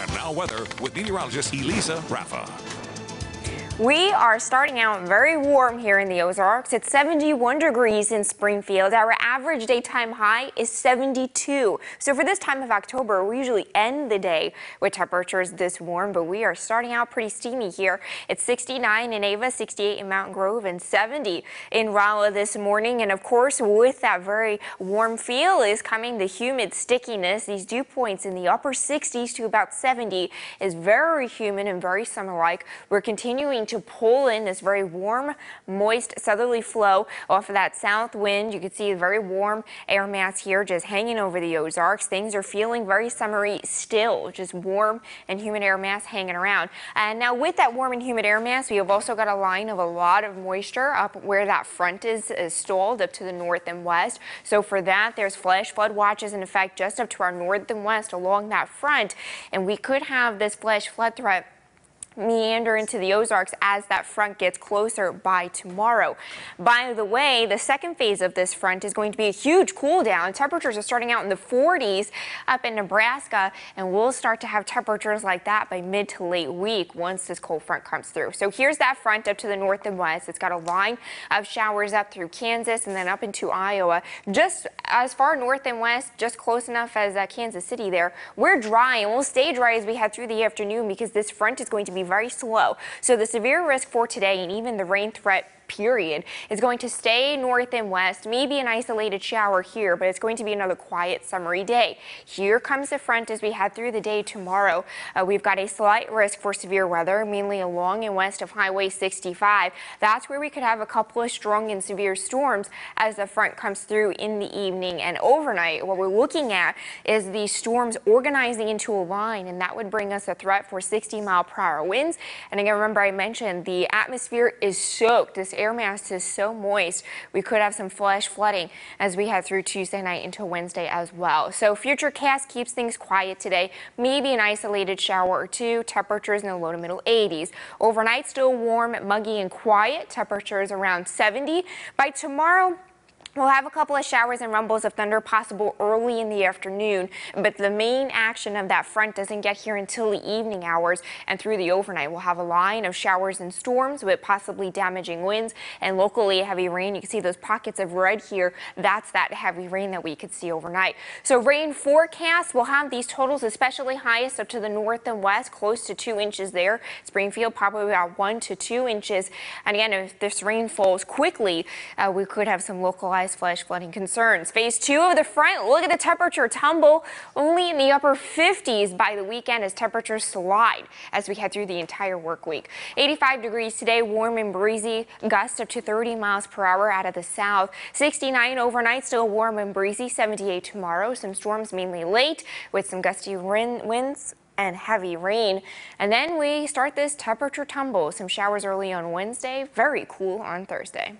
And now weather with meteorologist Elisa Rafa. We are starting out very warm here in the Ozarks. It's 71 degrees in Springfield. Our average daytime high is 72. So for this time of October, we usually end the day with temperatures this warm, but we are starting out pretty steamy here. It's 69 in Ava, 68 in Mountain Grove, and 70 in Rolla this morning. And of course, with that very warm feel is coming the humid stickiness. These dew points in the upper 60s to about 70 is very humid and very summer-like. We're continuing to pull in this very warm, moist southerly flow off of that south wind. You can see a very warm air mass here just hanging over the Ozarks. Things are feeling very summery still, just warm and humid air mass hanging around. And now with that warm and humid air mass, we have also got a line of a lot of moisture up where that front is stalled up to the north and west. So for that, there's flash flood watches in effect just up to our north and west along that front. And we could have this flash flood threat meander into the Ozarks as that front gets closer by tomorrow. By the way, the second phase of this front is going to be a huge cool down. Temperatures are starting out in the 40s up in Nebraska, and we'll start to have temperatures like that by mid to late week once this cold front comes through. So here's that front up to the north and west. It's got a line of showers up through Kansas and then up into Iowa. Just as far north and west, just close enough as Kansas City there. We're dry and we'll stay dry as we head through the afternoon because this front is going to be very slow. So the severe risk for today and even the rain threat period is going to stay north and west, maybe an isolated shower here, but it's going to be another quiet summery day. Here comes the front as we head through the day tomorrow. We've got a slight risk for severe weather, mainly along and west of Highway 65. That's where we could have a couple of strong and severe storms as the front comes through in the evening and overnight. What we're looking at is these storms organizing into a line, and that would bring us a threat for 60-mile-per-hour winds. And again, remember I mentioned the atmosphere is soaked. This air mass is so moist, we could have some flash flooding as we head through Tuesday night into Wednesday as well. So Futurecast keeps things quiet today, maybe an isolated shower or two, temperatures in the low to middle 80s. Overnight still warm, muggy and quiet, temperatures around 70. By tomorrow, we'll have a couple of showers and rumbles of thunder possible early in the afternoon, but the main action of that front doesn't get here until the evening hours and through the overnight. We'll have a line of showers and storms with possibly damaging winds and locally heavy rain. You can see those pockets of red here. That's that heavy rain that we could see overnight. So rain forecast, we'll have these totals especially highest up to the north and west, close to 2 inches there. Springfield probably about 1 to 2 inches. And again, if this rain falls quickly, we could have some localized flash flooding concerns. Phase 2 of the front, look at the temperature tumble, only in the upper 50s by the weekend as temperatures slide as we head through the entire work week. 85 degrees today, warm and breezy, gusts up to 30 miles per hour out of the south. 69 overnight, still warm and breezy. 78 tomorrow. Some storms mainly late with some gusty winds and heavy rain. And then we start this temperature tumble. Some showers early on Wednesday, very cool on Thursday.